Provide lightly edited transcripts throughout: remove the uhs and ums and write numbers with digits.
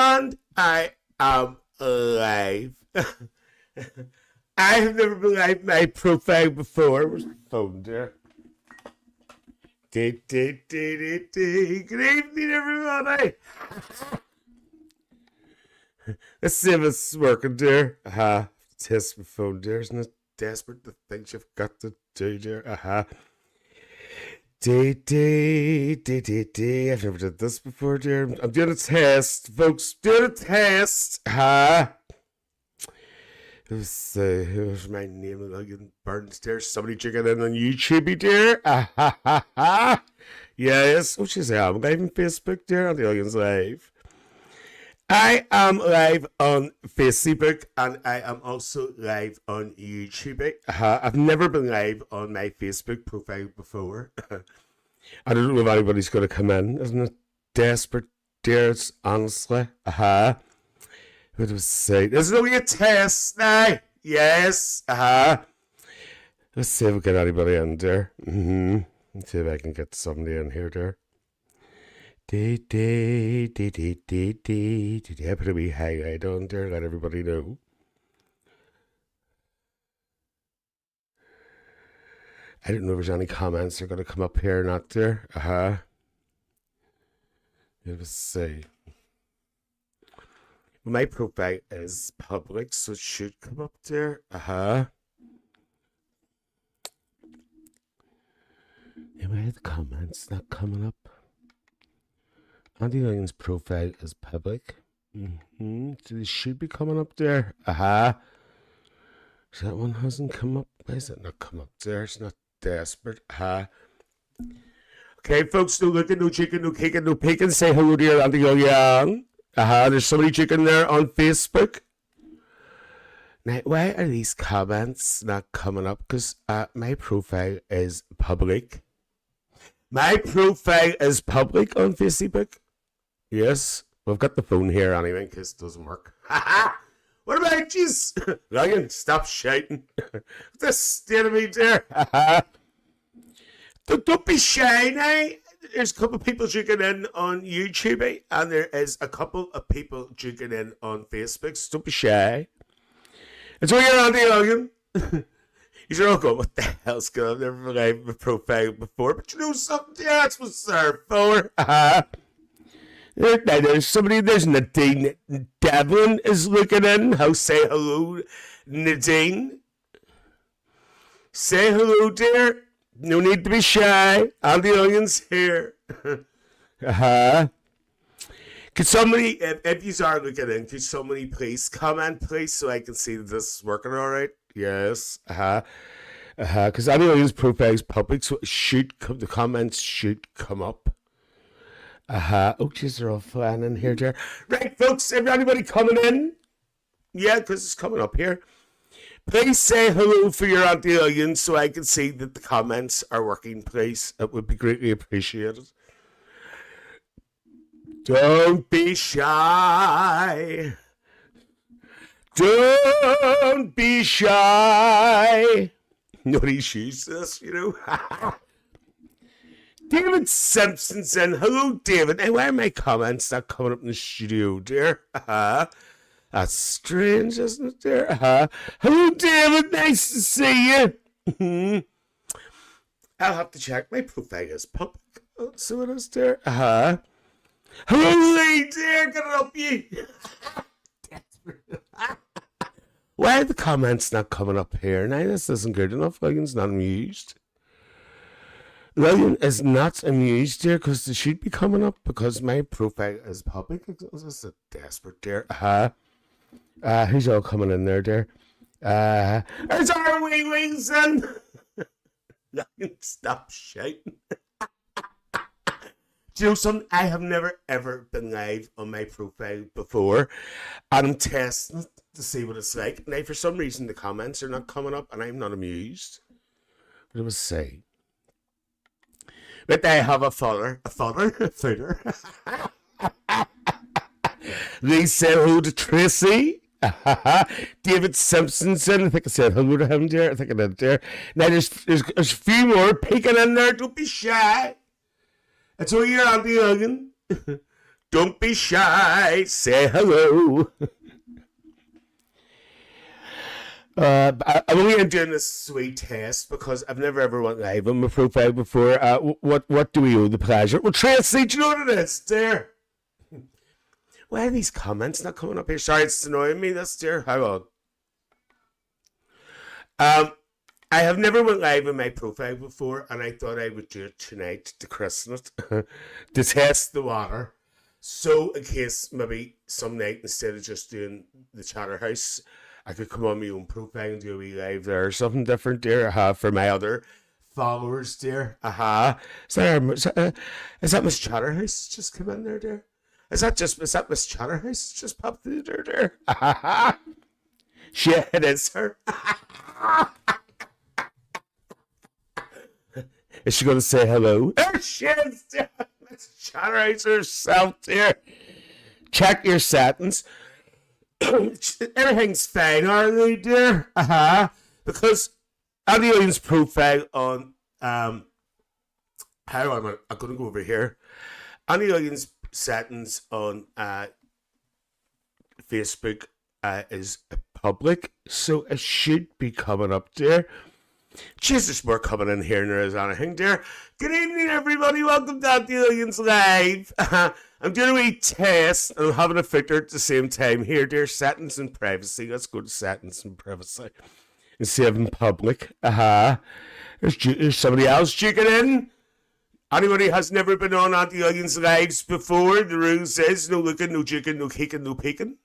And I am live. I have never been live my profile before. Where's the phone there? Good evening, everybody. Let's see if it's working there. Test my phone there. Isn't it desperate the things you've got to do there? I've never done this before, dear. I'm doing a test, folks. Doing a test. Who's my name? Logan Burns there. Somebody checking in on YouTube, dear. Yes. Oh, she's I'm live on Facebook, dear. On the Logan's live. I am live on Facebook and I am also live on YouTube. I've never been live on my Facebook profile before. I don't know if anybody's going to come in. Isn't it desperate, dears? Honestly. What do I say? There's only a test now. Yes. Let's see if we get anybody in there. Let's see if I can get somebody in here there. I put a wee highlight on there, let everybody know. I don't know if there's any comments that are going to come up here or not there. Let's see. My profile is public, so it should come up there. Why are the comments not coming up? Andy Lyon's profile is public. So they should be coming up there. So that one hasn't come up. Why is it not come up there? It's not desperate. Okay, folks, no looking, no chicken, no caking, no peeking. Say hello to your Andy Lyon. There's somebody chicken there on Facebook. Now, why are these comments not coming up? Because my profile is public. My profile is public on Facebook. Yes, we've got the phone here anyway, in case it doesn't work. What about you? Ryan, stop shouting. This state of me there. Don't be shy now. There's a couple of people drinking in on YouTube, and there is a couple of people drinking in on Facebook, so don't be shy. It's where you're Andy Logan. You're all going, what the hell's going on? I've never live my profile before, but you know something? Yeah, that's what's there for. Now there's somebody, there's Nadine Devlin is looking in. How say hello, Nadine. Say hello, dear. No need to be shy. Andy Onions here. Could somebody, if you are looking in, could somebody please comment, please, so I can see that this is working all right? Yes. Because Andy Onions' profile is public, so it should come, the comments should come up. Oh, geez, they're all flying in here, dear. Right, folks, anybody coming in? Yeah, because it's coming up here. Please say hello for your Auntie Lillian so I can see that the comments are working, please. It would be greatly appreciated. Don't be shy. Don't be shy. Nobody's used this, you know. David Simpson saying, hello, David. Hey, why are my comments not coming up in the studio, dear? That's strange, isn't it, dear? Hello, David. Nice to see you. I'll have to check. My profile is public. Oh, so it is, dear. Hello, Lee, dear. Can I help you? Why are the comments not coming up here? Now, this isn't good enough. Logan's not amused. Logan is not amused, dear, because they should be coming up because my profile is public. This is a desperate, dear. Who's all coming in there, dear? There's our wee wings in. Logan, stop shouting. Do you know something? I have never, ever been live on my profile before, and I'm testing to see what it's like. Now, for some reason, the comments are not coming up, and I'm not amused. What do I say? But I have a footer. They said hello to Tracy. David Simpson said, I think I said hello to him, dear. I think I did, dear. Now there's a few more peeking in there. Don't be shy. It's all your Auntie Logan. Don't be shy. Say hello. I'm only doing this sweet test because I've never ever went live on my profile before. What do we owe the pleasure? Well, Tracy, do you know what it is, dear? Why are these comments not coming up here? Sorry, it's annoying me, this, dear. Hang on. I have never went live on my profile before, and I thought I would do it tonight to christen it, to test the water. So, in case maybe some night, instead of just doing the Chatterhouse, I could come on my own profile and do a wee live there or something different, dear. For my other followers, dear. Is that Miss Chatterhouse just come in there, dear? Is that Miss Chatterhouse just popped through there, dear? Shit, it is her. Is she going to say hello? There she is, dear. Miss Chatterhouse herself, dear. Check your settings. Everything's fine, aren't they, dear? Because Andy Williams' profile on how am I? I'm going to go over here. Andy Williams' settings on Facebook is public, so it should be coming up, dear. Jesus, more coming in here than there is anything, dear. Good evening, everybody. Welcome to Andy Williams Live. I'm doing a wee test and I'm having a filter at the same time here, dear. Settings and privacy. Let's go to settings and privacy and save in public. There's somebody else jigging in. Anybody has never been on Andy Williams Lives before, the rule says no looking, no jigging, no kicking, no peeking.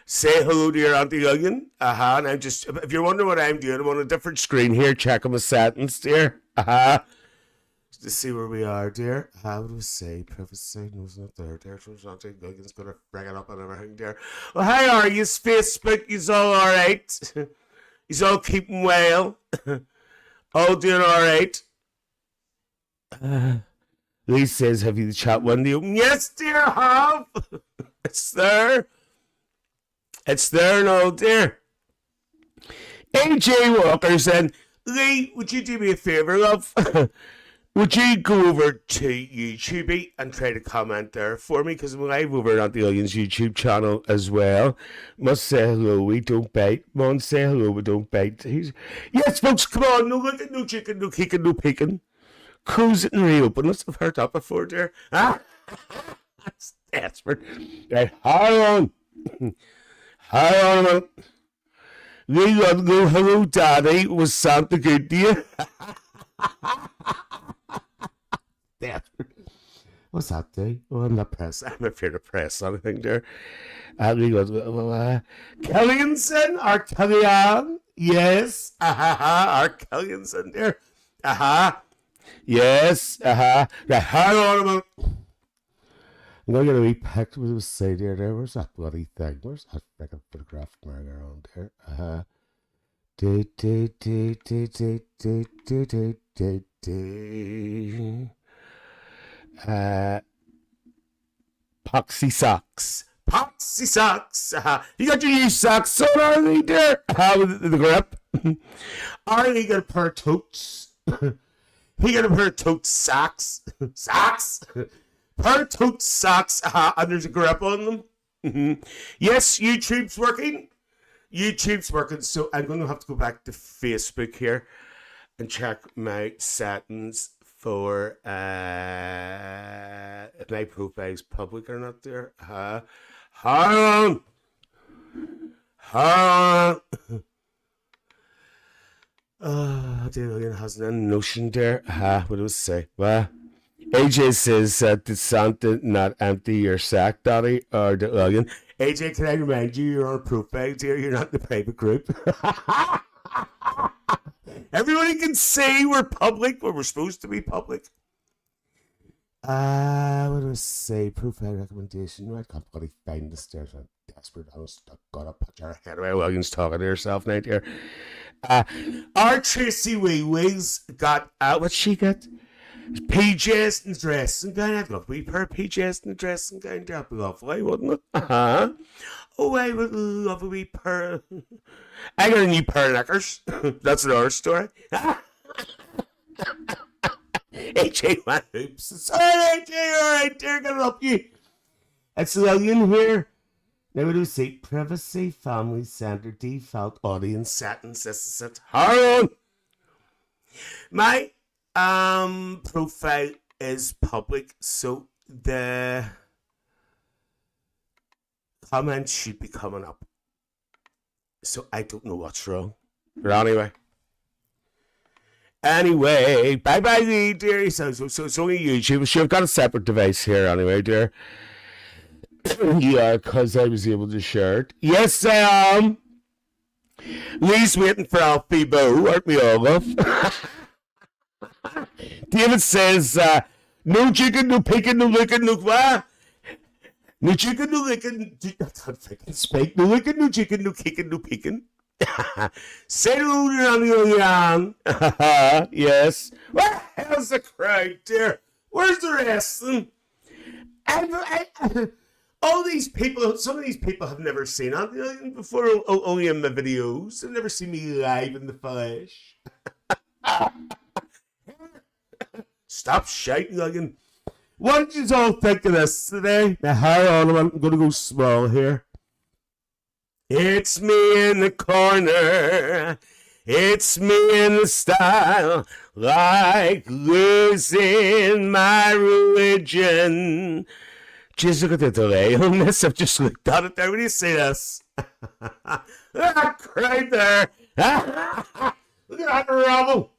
Say hello to your Auntie Lillian. And I'm just, if you're wondering what I'm doing, I'm on a different screen here, checking my settings, dear. To see where we are, dear. How do we say privacy? No, it's not there, dear. So Auntie Lillian's going to bring it up and everything, dear. Well, how are you, Facebook? You's all alright? You's all keeping well? All doing alright? Lee says, have you the chat window open? Yes, dear, have. It's there. It's there now, dear. AJ Walker said, Lee, would you do me a favour, love? Would you go over to YouTube and try to comment there for me? Because I'm live over at the Aliens YouTube channel as well. Must say hello, we don't bite. Come on, say hello, we don't bite. Yes, folks, come on. No looking, no chicken, no kicking, no peeking. Close it and reopen it. I've heard that before, dear. That's desperate. Right, hold on. Hold on a minute. Lee got go, hello, Daddy. Was Santa good to you? Desperate. What's that, day? Oh, I'm not press. I'm afraid to press anything there. Lee got Kellianson or Kellyanne? Yes. Or Kellianson there. Yes. Right, hold on a minute. I'm going to get a wee pic. What was say there? Where's that bloody thing? Where's that freaking photograph going around there? Poxy socks. Poxy socks. You got your new socks on, Arlie, there? With the grip. Arlie got a pair of totes. He got a pair of tote socks. Socks? Pair of tote socks. And there's a grip on them. Yes, YouTube's working. YouTube's working. So I'm going to have to go back to Facebook here and check my settings for if my profile is public or not there. Hold on. Hold on. Dylan hasn't a notion there. What do I say? Well, AJ says, did Santa not empty your sack, Daddy? Or Dylan? AJ, can I remind you, you're on a profile, dear. You're not in the private group. Everybody can say we're public, but we're supposed to be public. What do I say? Profile recommendation. No, I can't bloody find the stairs. I'm desperate. I was got a picture. Anyway, Williams talking to herself now here. Our Tracy Wee Wee's got what she got? PJs and dressing gown. I'd love a wee pair of PJs and dressing gown. That'd be lovely, wouldn't it? Oh, I would love a wee pair. I got a new pair of knickers. That's another story. AJ AJ went hoops. It's alright, AJ, alright, dear, gonna help you. It's Lillian here. Now we do say privacy, family center, default audience settings. This is it. Hold on. My profile is public, so the comments should be coming up. So I don't know what's wrong. But anyway, bye dear. So it's only YouTube. So I've got a separate device here anyway, dear. Yeah, because I was able to share it. Yes, I am. Lee's waiting for Alfie Bo, aren't we all, love? David says, no chicken, no peeking, no licking, no what? No chicken, no licking. I can't freaking speak. No licking, no chicken, no kicking, no peeking. Say hello to young. Yes. What the hell's the crowd, dear? Where's the rest of them? All these people, some of these people have never seen it before, only in my videos. They've never seen me live in the flesh. Stop shouting again. What did you all think of this today? Now, hold on, I'm going to go small here. It's me in the corner. It's me in the style. Like losing my religion. Just look at the delay on this. I've just looked at it there. What do you see this? Ah, right there. Look at that rubble.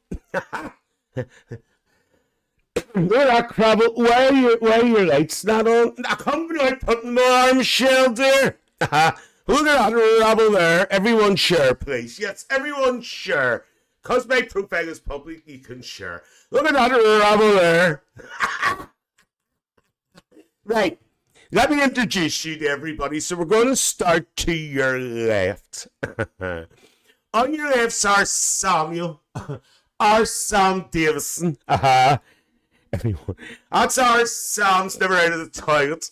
Look at that crabble. Why are your lights not on? I come like putting my arm shell there. Look at that rubble there. Everyone share, please. Yes, everyone share. Because my profile is public, you can share. Look at that rubble there. Right. Let me introduce you to everybody. So we're going to start to your left. On your left's our Samuel. Our Sam Davison. Everyone. That's our Sam's never out of the toilet.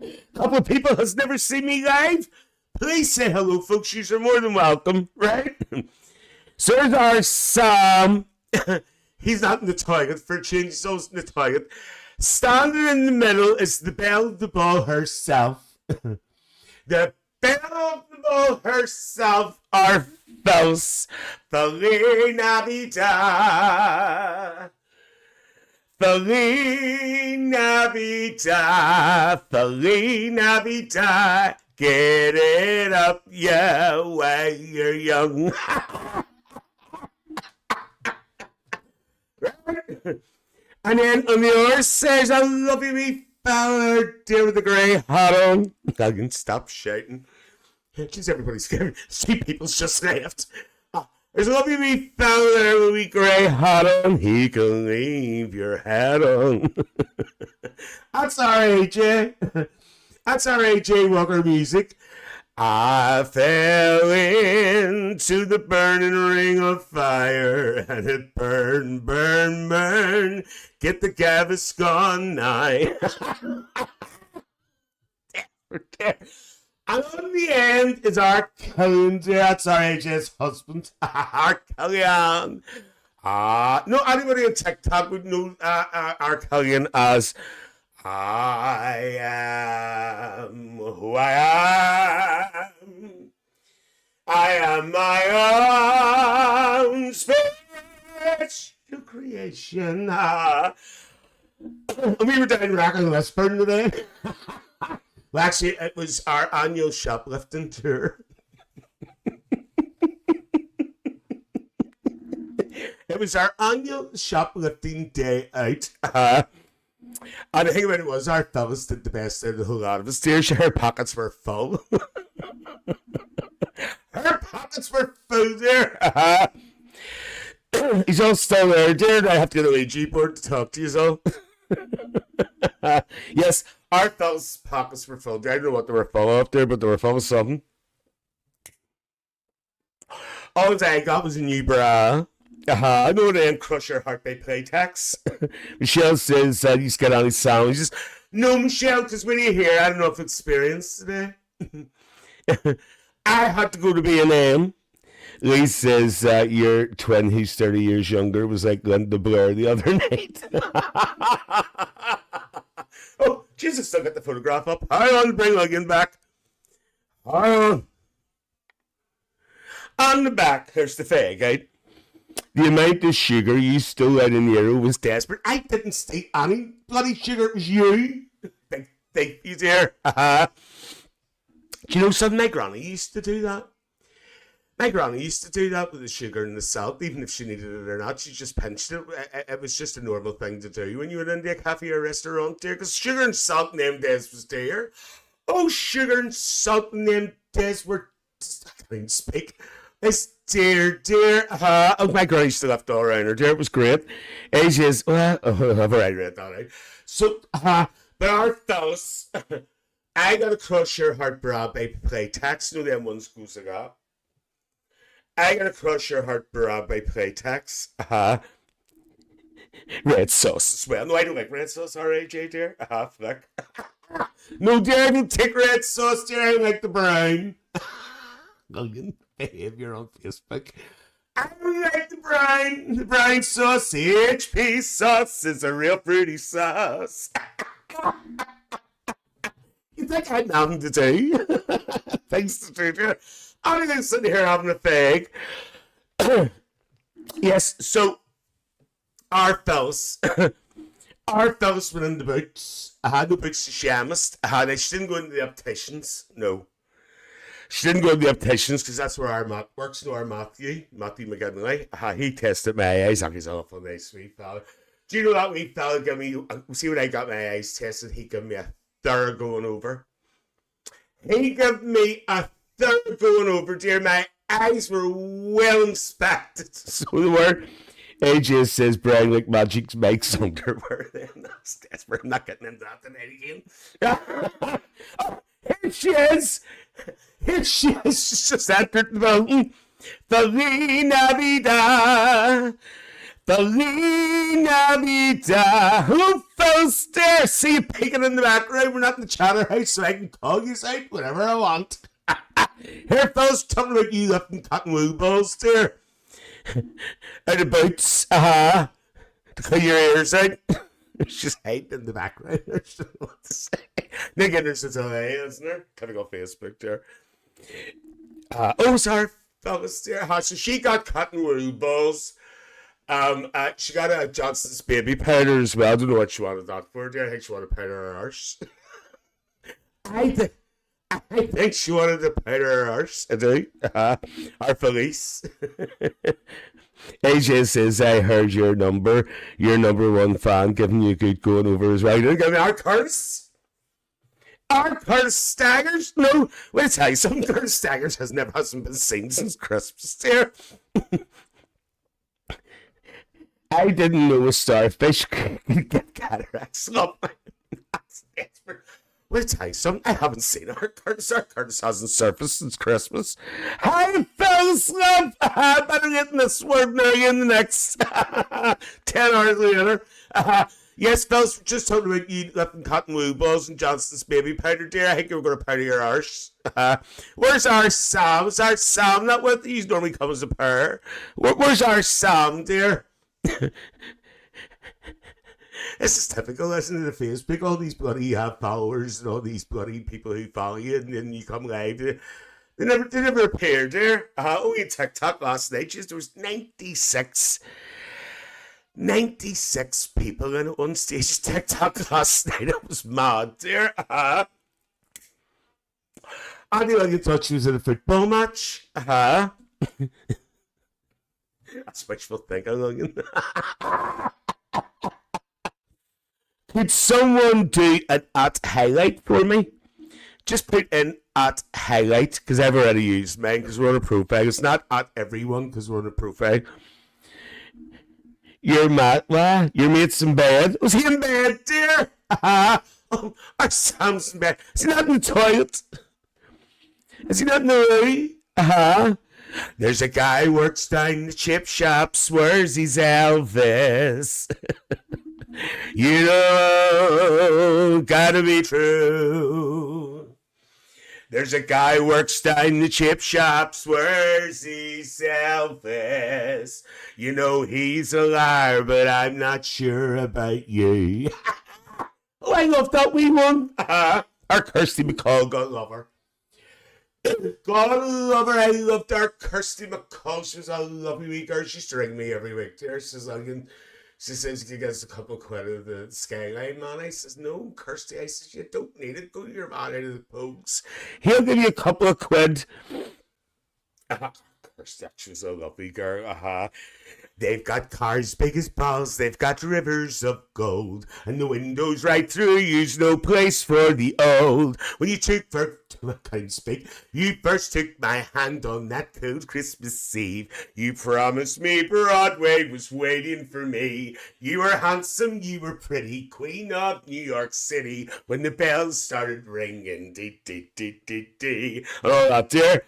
A couple of people has never seen me live. Please say hello, folks. You're more than welcome, right? So there's our Sam. He's not in the toilet. For a change, he's always in the toilet. Standing in the middle is the belle of the ball herself. The belle of the ball herself, our Fels. Feliz Navidad. Feliz Navidad. Feliz Navidad. Get it up, yeah, while you're young. And then on the other side, I love you, me fella, dear with the grey hat on. I can stop shouting. Jeez, everybody's scared. See, people's just left. There's a lovely wee fella there with a wee grey hat on. He can leave your hat on. That's our AJ. That's our AJ Walker music. I fell into the burning ring of fire, and it burned, burned, burned. Get the Gaviscon nigh. And on the end is our Killian. That's our AJ's husband. Our Killian. No, anybody on TikTok would know our Killian as I am who I am. I am my own spiritual creation. We were down Rockin' Lisburn today. Well, actually, it was our annual shoplifting tour. It was our annual shoplifting day out. And I think when it was, our fellas did the best out of the whole lot of us. Dear, her pockets were full. Her pockets were full, dear. He's all still there, dear. I have to get a Ouija board to talk to you all. Yes, our fellas' pockets were full. I don't know what they were full of there, but they were full of something. All I got was a new bra. I know then Crush Your Heart by Playtex. Michelle says he's got on his sandwiches. No, Michelle, because when you're here, I don't know if experience today. I had to go to B&M. Lee says your twin, who's 30 years younger, was like Linda Blair the other night. Oh, Jesus, still got the photograph up. Hang on, bring Logan back. Hang on. On the back, there's the fag, right? The amount of sugar you stole out in the arrow was desperate. I didn't steal any bloody sugar, it was you. Big thief, you dear. Do you know something? My granny used to do that. My granny used to do that with the sugar and the salt, even if she needed it or not. She just pinched it. It was just a normal thing to do when you went into a cafe or restaurant, dear. Because sugar and salt in them days was dear. Oh, sugar and salt in them days were... I can't even speak. It's dear. Oh, my granny still left all around her, dear. It was great. Age is... Well, I've already read that out. So, but our fellas... I got to crush your heart, bra, baby, play tax. You know them ones goes like that. I got to crush your heart, bra, by play tax. Red sauce as well. No, I don't like red sauce, R-A-J, dear. Flick. No, dear, I don't take red sauce, dear. I like the brown. Logan, behavior on Facebook. I don't like the brown. The brown sauce. HP sauce is a real fruity sauce. You think I had nothing to do? Things to do, dear. I'm just sitting here having a fag. Yes, so our fellas went in the boots. I had no boots to Shamist. She didn't go into the opticians. No. She didn't go into the opticians because that's where our Matt works. No, our Matthew McGinley. He tested my eyes. He's awful nice, wee fella. Do you know that wee fella gave me, see when I got my eyes tested, he gave me a thorough going over. He gave me a thorough going over, dear. My eyes were well inspected. So the word AJ says Brian like Magic's Mike's underwear. Then that's desperate. I'm not getting into that tonight again. Oh, here she is. She's just entered the building. Felina Vida. Felina Vida. Who fell stairs? See you peeking in the background. We're not in the chatter house, so I can call you out whenever I want. Here, fellas, talking about you lifting cotton wool balls, dear. Out of boots, to clean your ears out. It's just hiding in the background. I don't know what to say. Then again, there's a delay, isn't there? Kind of go Facebook, dear. Sorry, fellas, dear. So she got cotton wool balls. She got a Johnson's baby powder as well. I don't know what she wanted that for, dear. I think she wanted to powder her arse. I think she wanted to powder her arse. I do. Our Felice. AJ says, I heard your number one fan, giving you a good going over as well. You didn't give me our Curtis? Our Curtis Staggers? No, wait a tell you something. Curtis Staggers hasn't been seen since Christmas, dear. I didn't know a starfish could get cataracts. Oh, that's desperate. Wait a tell you something. I haven't seen our Curtis. Our Curtis hasn't surfaced since Christmas. Hi, fellas, love. Better get in this word now in the next 10 hours later. Yes, fellas, just talking about you lifting cotton wool balls and Johnson's baby powder, dear. I think you were going to powder your arse. Where's our Sam? Is our Sam not with you? He normally comes a pair. Where's our Sam, dear? This is typical, isn't it? The Facebook, all these bloody followers and all these bloody people who follow you, and then you come live. They never appear, dear. Only in TikTok last night, there was 96 people in it on stage TikTok last night. It was mad, dear. Andy Logan thought she was in a football match. That's wishful thinking, Logan. Could someone do an at highlight for me? Just put in at highlight, because I've already used mine, because we're on a profile. It's not at everyone, because we're on a profile. Your mate's in bed. Was he in bed, dear? Our Sam's in bed. Is he not in the toilet? Is he not in the loo? There's a guy who works down the chip shop, swears he's Elvis. You know, gotta be true. There's a guy works down the chip shop, swears he's selfish. You know he's a liar, but I'm not sure about you. Oh, I love that wee one. Our Kirsty McCall, God love her. God love her. I loved our Kirsty McCall. She was a lovely wee girl. She used to ring me every week. There, she's like, she says you get us a couple of quid of the Skyline, man. I says, no, Kirsty. I says, you don't need it. Go to your man out of the pogues. He'll give you a couple of quid. Kirsty, she was a lovely girl. They've got cars big as balls, they've got rivers of gold, and the windows right through you's no place for the old. When you took I can't speak. You first took my hand on that cold Christmas Eve. You promised me Broadway was waiting for me. You were handsome, you were pretty, queen of New York City. When the bells started ringing, dee dee dee dee dee, and all that there.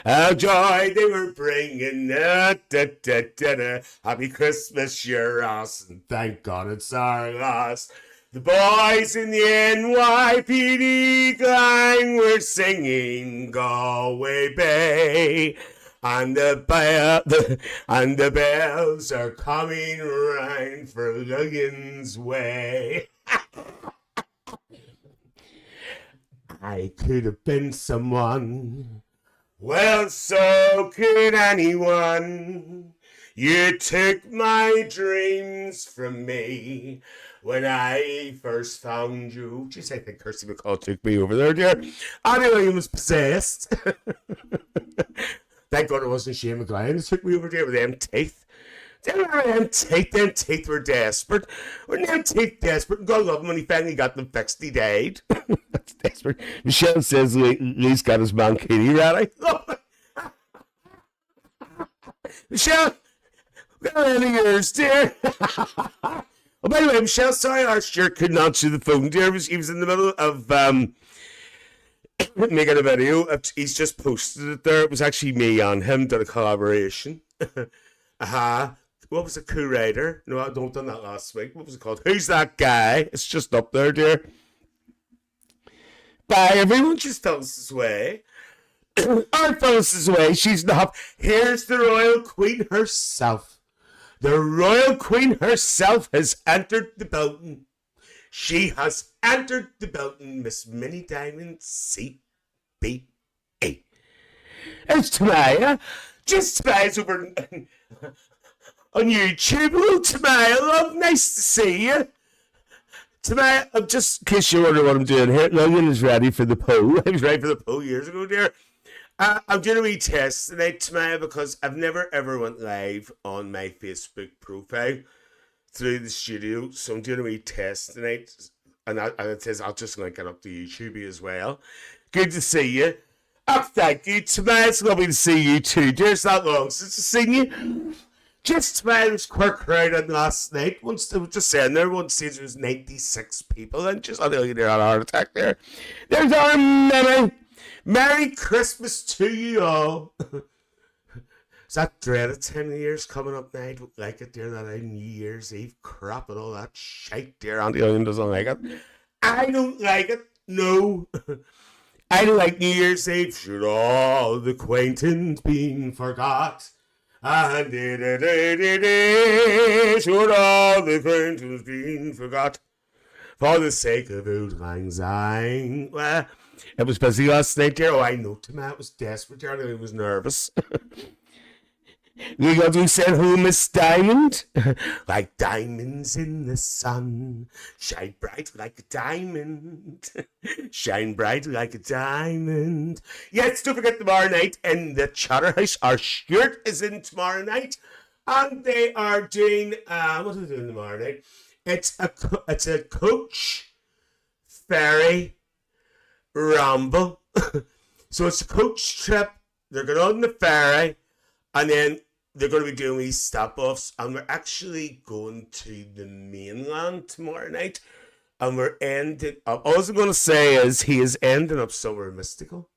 How joy they were bringing, da, da, da, da, da. Happy Christmas, your ass, and thank God it's our last. The boys in the NYPD gang were singing Galway Bay, and the bells are coming round for Luggins Way. I could have been someone. Well, so could anyone. You took my dreams from me when I first found you. Geez, I think Kirsty McCall took me over there, dear. Anyway, he was possessed. Thank God it wasn't Shane McGuire who took me over there with them teeth. Them teeth were desperate. When them teeth desperate, God love him, when he finally got them fixed, he died. That's desperate. Michelle says Lee's got his mankini ready. Michelle, got any of yours, dear? Oh, by the way, Michelle, sorry our shirt couldn't answer the phone, dear. He was in the middle of making a video. He's just posted it there. It was actually me and him did a collaboration. What was the co-writer? No, I don't done that last week. What was it called? Who's that guy? It's just up there, dear. Bye, everyone. Just tell us his way. Our Phyllis's way. She's not. Here's the Royal Queen herself. The Royal Queen herself has entered the building. She has entered the building, Miss Minnie Diamond CBA. It's Tamaya. Just Tamaya's over on YouTube. Hello, Tamaya. Love, nice to see you. Tamaya, just in case you wonder what I'm doing here, Logan is ready for the poll. I was ready for the poll years ago, dear. I'm doing a wee test tonight, Tamaya, because I've never ever went live on my Facebook profile through the studio. So I'm doing a wee test tonight. And it says I'll just link it up to YouTube as well. Good to see you. Oh, thank you, Tamaya. It's lovely to see you too, dear. It's not long since I've seen you. Just Tamaya was quite crowded last night. Once I was just saying there, one stage there was 96 people, and just I know you had a heart attack there. There's our Minnie. Merry Christmas to you all. Is that dreaded time of year's coming up now? I don't like it, dear, that New Year's Eve crap and all that shite, dear. Auntie Onion doesn't like it. I don't like it, no. I don't like New Year's Eve. Should all the acquaintance been forgot? And should all the acquaintance been forgot? For the sake of old lang syne. Well, it was busy last night, dear. Oh, I know, Tim. Was desperate, dear. I was nervous. We got to send home Miss Diamond. Like diamonds in the sun. Shine bright like a diamond. Shine bright like a diamond. Yes, don't forget tomorrow night in the Charterhouse. Our shirt is in tomorrow night. And they are doing, what are they doing tomorrow night? It's a coach ferry ramble. So it's a coach trip. They're going on the ferry, and then they're going to be doing these stop-offs, and we're actually going to the mainland tomorrow night, and we're ending up, all I'm going to say is he is ending up somewhere mystical,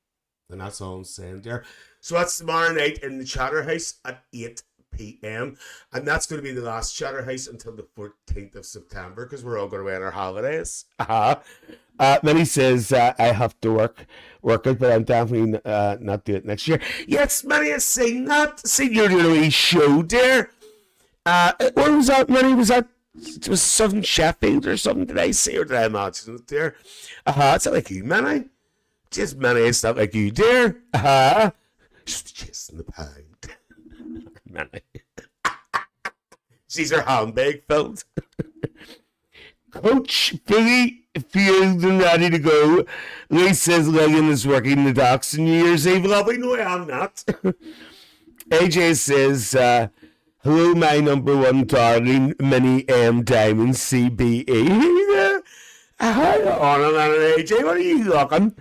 and that's all I'm saying there. So that's tomorrow night in the Charterhouse at 8 p.m. And that's going to be the last Chatterhouse until the 14th of September because we're all going away on our holidays. Then he says, I have to work it, but I'm definitely not do it next year. Yes, Manny has seen that. Seen your little show there. Where was that, Manny? Was that, it was Southern Sheffield or something? Did I see or did I imagine it there? It's not like you, Manny. Just Manny, it's not like you, dear. Just chasing the pound. Manny. She's her handbag filled. Coach fully fueled and ready to go. Lee says Ligon is working the docks in New Year's Eve. Lovely, no, I am not. AJ says, hello, my number one darling, Mini M Diamond CBE. Hold on a minute, AJ, what are you looking?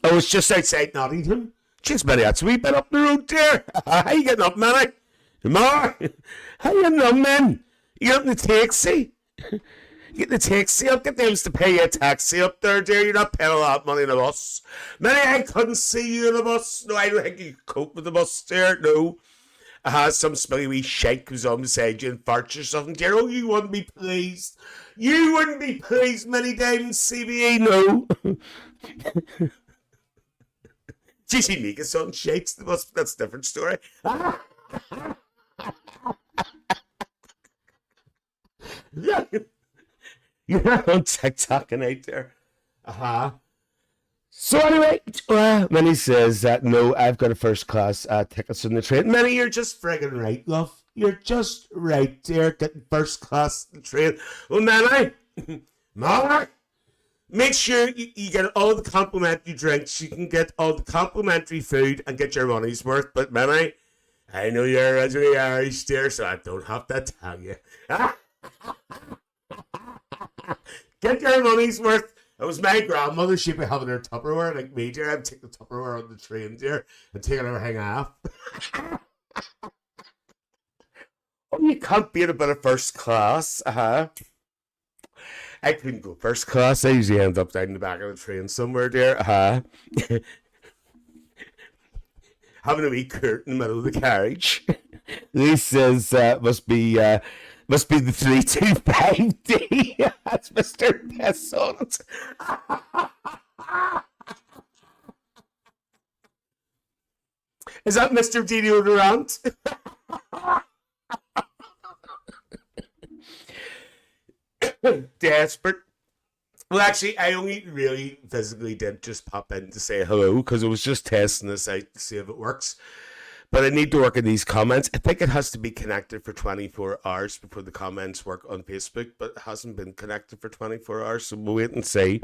Oh, it's just outside Nottingham. Jeez, Manny, that's a wee bit up the road there. How you getting up, Manny? Mar, how you getting up, man? You getting the taxi? Get the taxi up. Get them to pay you a taxi up there, dear. You're not paying a lot of money in a bus. Manny, I couldn't see you in a bus. No, I don't think you could cope with the bus there. No. Some smelly wee shite comes on beside you and farts or something, dear. Oh, you wouldn't be pleased. You wouldn't be pleased many times, CBE, no. Geez, he make us on shakes the bus, that's a different story. You're not on TikTok and out there. So anyway, Minnie says that no, I've got a first class tickets on the train. Minnie, you're just friggin' right, love. You're just right there, getting first class on the train. Well, Minnie, Mark, make sure you get all the complimentary drinks. You can get all the complimentary food and get your money's worth. But Minnie, I know you're originally Irish, dear, so I don't have to tell you. Get your money's worth. It was my grandmother. She'd be having her Tupperware like me, dear. I'd take the Tupperware on the train, dear, and take everything off. Oh, you can't beat a bit of first class. I couldn't go first class. I usually end up down in the back of the train somewhere, dear. Having a wee court in the middle of the carriage. Lee says must be the 325D. That's Mr. Piss on it. Is that Mr. Deodorant? Desperate. Well, actually, I only really physically did just pop in to say hello because I was just testing this out to see if it works. But I need to work in these comments. I think it has to be connected for 24 hours before the comments work on Facebook, but it hasn't been connected for 24 hours, so we'll wait and see.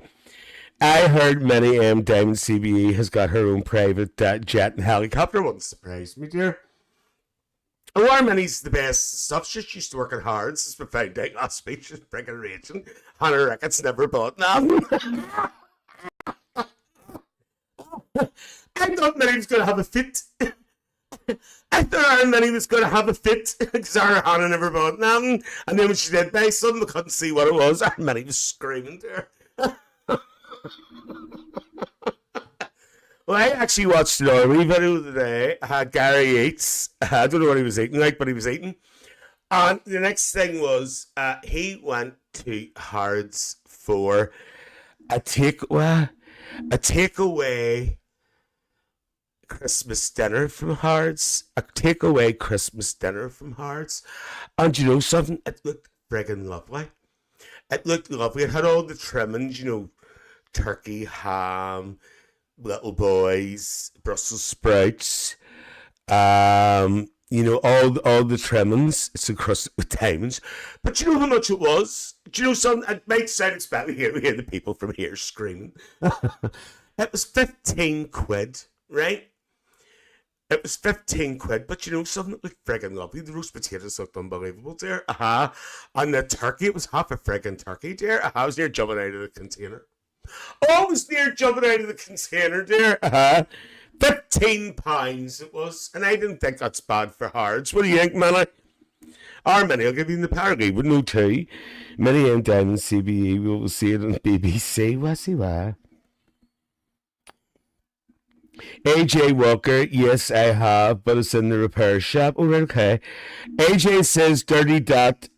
I heard Minnie M. Diamond CBE has got her own private jet and helicopter. Wouldn't surprise me, dear. Oh, Minnie's the best stuff. She used to work at Harrods. As we found out last week, she's freaking raging. Hannah Ricketts never bought none. I thought Minnie was going to have a fit. I thought Minnie was going to have a fit because our Hannah never bought nothing. And then when she did buy something, I couldn't see what it was. Our Minnie was screaming there. Well, I actually watched an army video today. Gary Yates. I don't know what he was eating like, but he was eating. And the next thing was he went to Harrods for a takeaway Christmas dinner from Harrods. A takeaway Christmas dinner from Harrods. And you know something? It looked friggin' lovely. It looked lovely. It had all the trimmings, you know, turkey, ham, little boys, Brussels sprouts, you know, all the trimmings. It's encrusted with diamonds. But you know how much it was? Do you know something? It might sound expensive. We hear the people from here screaming. It was 15 quid, right? It was 15 quid, but you know something? It looked friggin' lovely. The roast potatoes looked unbelievable, dear. And the turkey, it was half a friggin' turkey, dear. I was near jumping out of the container. Oh, I was near jumping out of the container, dear. £15 it was, and I didn't think that's bad for Harrods. What do you think, Minnie? Or Minnie, I'll give you the parody with no tea. Minnie and Diamond CBE, we will see it on BBC. What's he why? AJ Walker, yes, I have, but it's in the repair shop. Oh, right, okay. AJ says Dirty Dot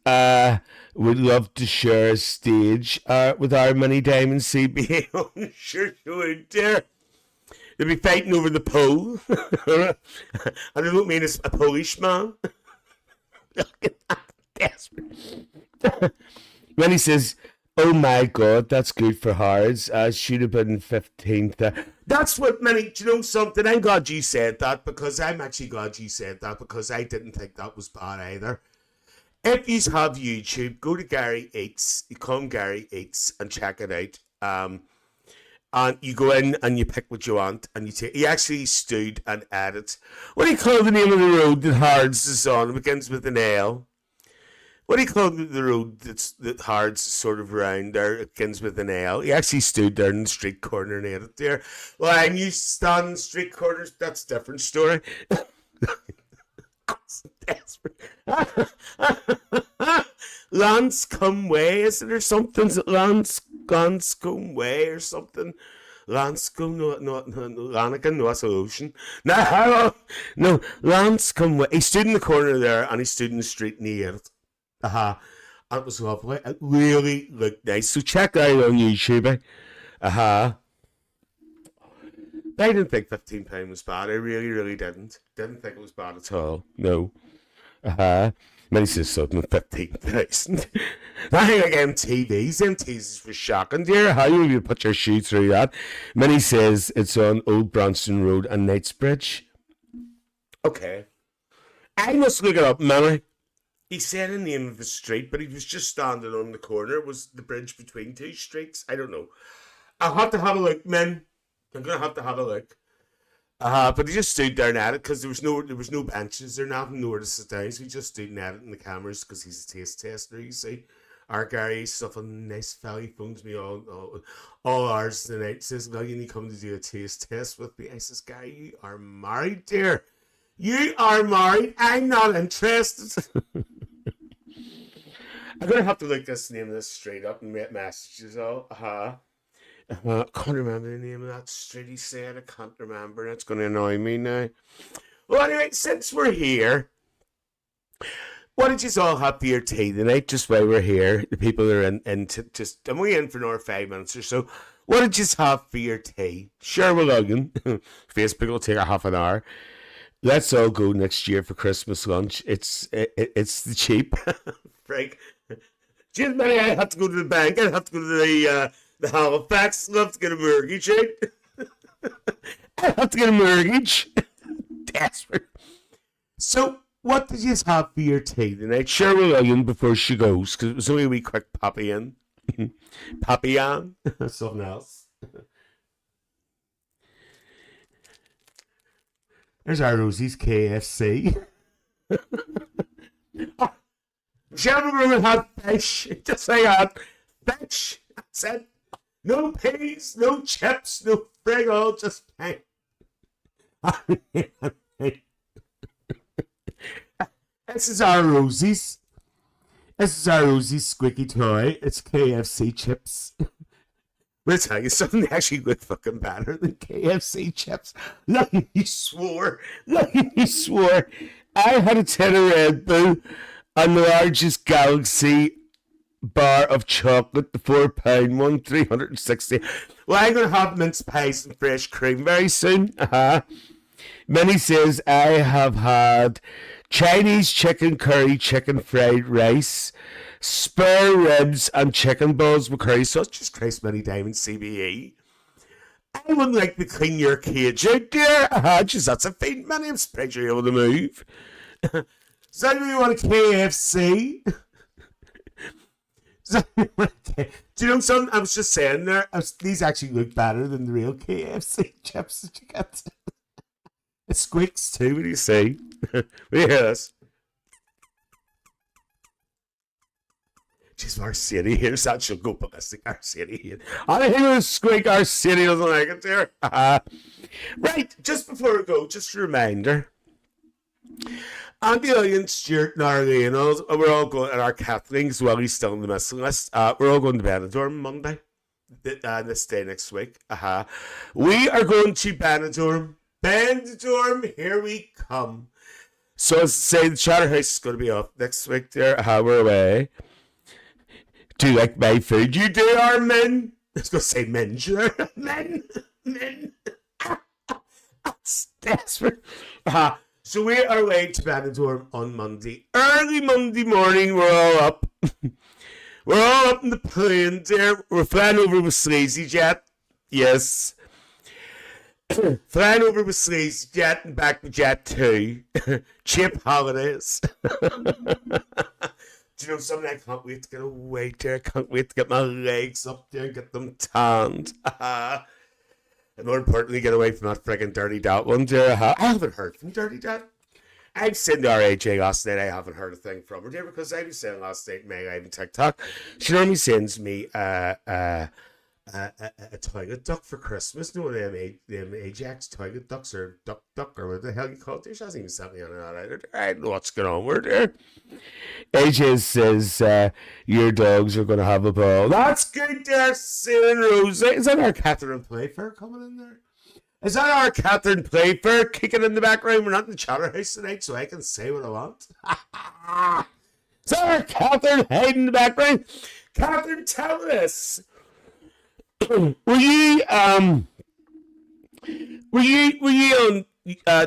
would love to share a stage with our Money Diamond CBA. Oh, sure you would, dear. They'll be fighting over the pole. And I don't mean it's a Polish man. Desperate. When he says, "Oh my God, that's good for Hards. Should have been 15th." That's what many. Do you know something? I'm glad you said that because I'm actually glad you said that because I didn't think that was bad either. If you have YouTube, go to Gary Eats. You come Gary Eats and check it out. And you go in and you pick what you want and you take. He actually stood and added. What do you call the name of the road that Hards is on? It begins with an L. What do you call the road that Hards is sort of round there? It begins with an L. He actually stood there in the street corner and ate it there. Well, I'm used to standing in street corners. That's a different story. Desperate. Lanscombe Way, is it or something? Is it Lanscombe Way or something? Lanscombe, no, Lanigan, no, that's an ocean. No, Lanscombe Way. He stood in the corner there and he stood in the street and he ate it. And it was lovely. It really looked nice. So check that out on YouTube. I didn't think £15 was bad. I really, really didn't. Didn't think it was bad at all. No. Many says something 15,000. I think like MTVs was shocking, dear. How you put your shoe through that? Many says it's on Old Branston Road and Knightsbridge. Okay. I must look it up, Manny. He said the name of the street, but he was just standing on the corner. It was the bridge between two streets. I don't know. I'll have to have a look, men. I'm gonna have to have a look. But he just stood there and at it because there was no benches or nothing, nowhere to sit down. So he just stood and at it in the cameras because he's a taste tester. You see, our Gary stuff on nice fella. He phones me all hours of the night. Says, "Well, you need to come to do a taste test with me." I says, "Gary, you are married, dear. You are married. I'm not interested." I'm gonna have to look this name of this straight up and make messages all. I can't remember the name of that street he said. I can't remember. It's going to annoy me now. Well, anyway, since we're here, what did you all have for your tea tonight? Just while we're here, the people are in just, I'm only in for another 5 minutes or so. What did you have for your tea? Sure, we're logging. Facebook will take a half an hour. Let's all go next year for Christmas lunch. It's the cheap. Frank. Just Mary, I have to go to the bank. I have to go to the Halifax. I have to get a mortgage, right? I have to get a mortgage. Desperate. So, what did you have for your tea tonight? Share with William before she goes, because it was only a wee quick poppy in. Poppy on. Something else. There's our Rosie's KFC. Gentlemen will have fish. Just say that. Fish. That's it. No peas, no chips, no frig, just pain. This is our Rosie's. This is our Rosie's squeaky toy. It's KFC chips. We'll tell you something actually good fucking better than KFC chips. Look, he swore. Look, he swore. I had a tin of Red Bull and the largest Galaxy bar of chocolate, the £4 one, 360. Well, I'm going to have mince pies and fresh cream very soon. Minnie says, I have had Chinese chicken curry, chicken fried rice, spare ribs, and chicken balls with curry sauce. Just Christ, Minnie Diamond CBE. I would like to clean your cage out, dear. Just that's a feint, Minnie. I'm surprised you're able to move. So, do you want a KFC? Do you know something? I was just saying there, these actually look better than the real KFC chips that you get. It squeaks too, what do you say? What do you hear this? Jeez, our city here, that should go ballistic. Our city here. I think it'll squeak, our city doesn't like it there. Right, just before we go, just a reminder. Andy Illian, Stuart, and Arlene, we're all going, and our Kathleen as well, he's still on the missing list. We're all going to Benidorm Monday. this day next week. We are going to Benidorm. Benidorm, here we come. So as I say, the Charterhouse is going to be off next week there. We're away. Do you like my food? You do, our men. I was going to say men, sure. Men. That's desperate. So we are away to Benidorm on Monday. Early Monday morning, we're all up. We're all up in the plane there. We're flying over with Sleazy Jet. Yes. Flying over with Sleazy Jet and back with Jet 2. Cheap holidays. Do you know something? I can't wait to get away there. I can't wait to get my legs up there and get them tanned. And more importantly, get away from that friggin' Dirty Dat one there. I haven't heard from Dirty Dat. I've seen our AJ last night. I haven't heard a thing from her there because I was saying last night, Meg, I have TikTok. She normally sends me a toilet duck for Christmas. No, them Ajax toilet ducks or duck or what the hell you call it. She hasn't even sent me on that either. I don't know what's going on with her. AJ says your dogs are going to have a ball. That's good there, Sarah Rose. Is that our Catherine Playfair coming in there? Is that our Catherine Playfair kicking in the background? We're not in the Charterhouse tonight, so I can say what I want. Is that our Catherine hiding in the background? Catherine, tell us. Were you on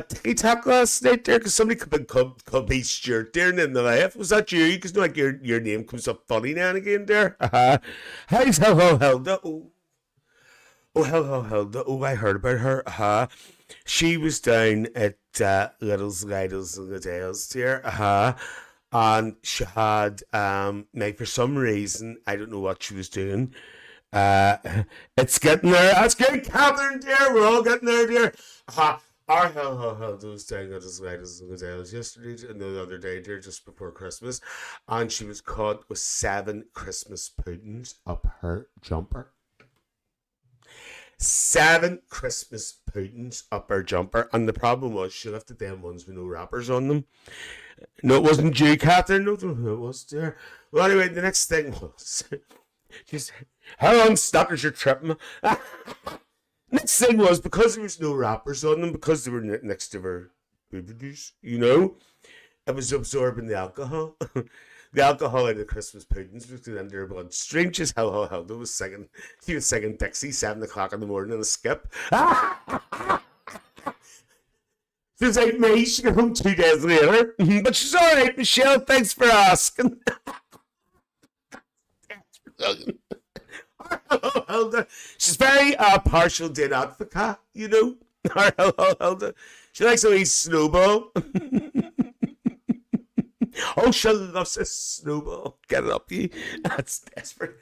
TikTok last night there? Because somebody called me Stuart there in the live. Was that you? Because like your name comes up funny now and again there. How's Hilda? Oh, Hilda. Oh, I heard about her. She was down at Little's and Liddell's there. And she had now for some reason I don't know what she was doing. It's getting there. That's good, Catherine, dear. We're all getting there, dear. Our Hilda was down at his and Liddell's yesterday and the other day, dear, just before Christmas, and she was caught with 7 Christmas puddings up her jumper. 7 Christmas puddings up her jumper, and the problem was she lifted them ones with no wrappers on them. No, it wasn't you, Catherine. No, it was there. Well, anyway, the next thing was just how long stuckers you're tripping. Next thing was because there was no wrappers on them, because they were next to her boobies, you know, it was absorbing the alcohol. The alcohol in the Christmas puddings was going into her bloodstream. Just how Hilda was singing. She was singing Dixie 7 o'clock in the morning on a skip. She was like me. She got home 2 days later. But she's all right, Michelle. Thanks for asking. Hilda. She's very partial to an advocate, you know. Hilda. She likes a wee snowball. Oh, she loves a snowball. Get it up, you. That's desperate.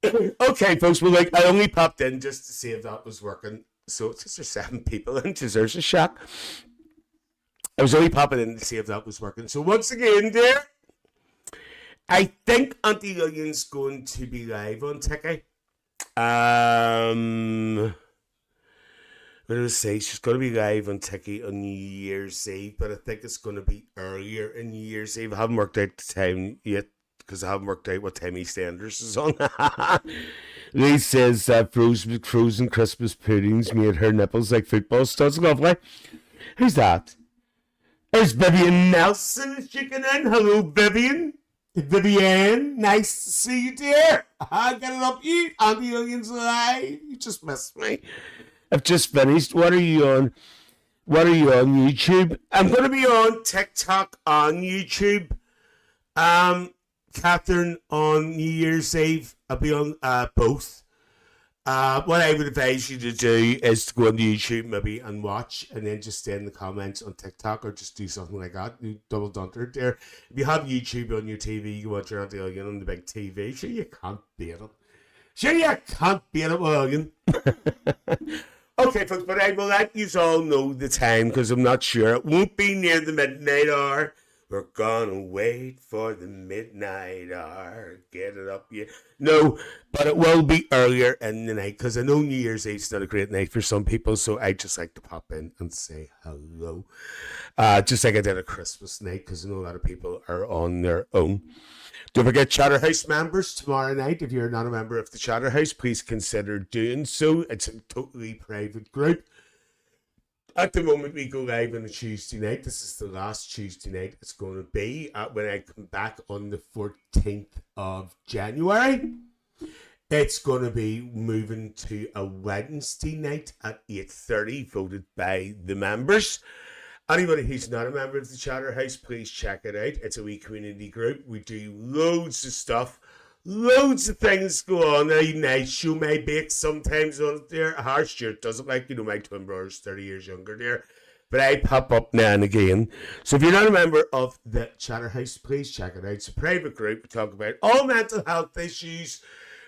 Okay, folks. Well, like I only popped in just to see if that was working. So it's just there's 7 people and there's a shock. I was only popping in to see if that was working. So once again, dear, I think Auntie Lillian's going to be live on Tiki. What did I say? She's going to be live on Tiki on New Year's Eve, but I think it's going to be earlier in New Year's Eve. I haven't worked out the time yet because I haven't worked out what time EastEnders is on. Lee says that frozen Christmas puddings made her nipples like football studs. Lovely. Who's that? There's Vivian Nelson chicken in. Hello, Vivian. Vivian, nice to see you, dear. Get it up, you. Auntie Lillian's live. You just missed me. I've just finished. What are you on? What are you on YouTube? I'm going to be on TikTok, on YouTube. Catherine on New Year's Eve. I'll be on both. What I would advise you to do is to go on YouTube maybe and watch, and then just stay in the comments on TikTok or just do something like that. You double dunter there. If you have YouTube on your TV, you watch your Auntie Lillian on the big TV. Sure, you can't beat it. Sure, you can't beat it, Lillian. Okay, folks, but I will let you all know the time because I'm not sure. It won't be near the midnight hour. We're gonna wait for the midnight hour. Get it up, yeah. No, but it will be earlier in the night because I know New Year's Eve's not a great night for some people, so I just like to pop in and say hello. Just like I did a Christmas night because I know a lot of people are on their own. Don't forget Chatterhouse members tomorrow night. If you're not a member of the Chatterhouse, please consider doing so. It's a totally private group. At the moment, we go live on a Tuesday night. This is the last Tuesday night it's going to be when I come back on the 14th of January. It's going to be moving to a Wednesday night at 8:30, voted by the members. Anybody who's not a member of the Chatterhouse, please check it out. It's a wee community group. We do loads of stuff. Loads of things go on. I show my bakes sometimes on it there. Harsh Stuart doesn't like, my twin brother's 30 years younger there. But I pop up now and again. So if you're not a member of the Chatterhouse, please check it out. It's a private group. We talk about all mental health issues.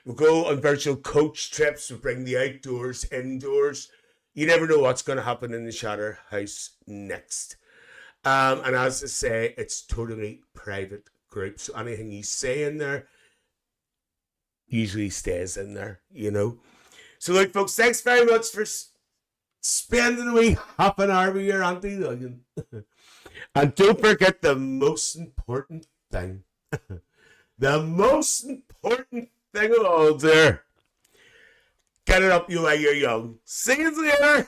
We go on virtual coach trips. We bring the outdoors, indoors. You never know what's going to happen in the Chatterhouse next. And as I say, it's totally private group. So anything you say in there usually stays in there, So look, folks, thanks very much for spending a wee half an hour with your Auntie Lillian. And don't forget the most important thing. The most important thing of all there. Get it up you while you're young. See you later.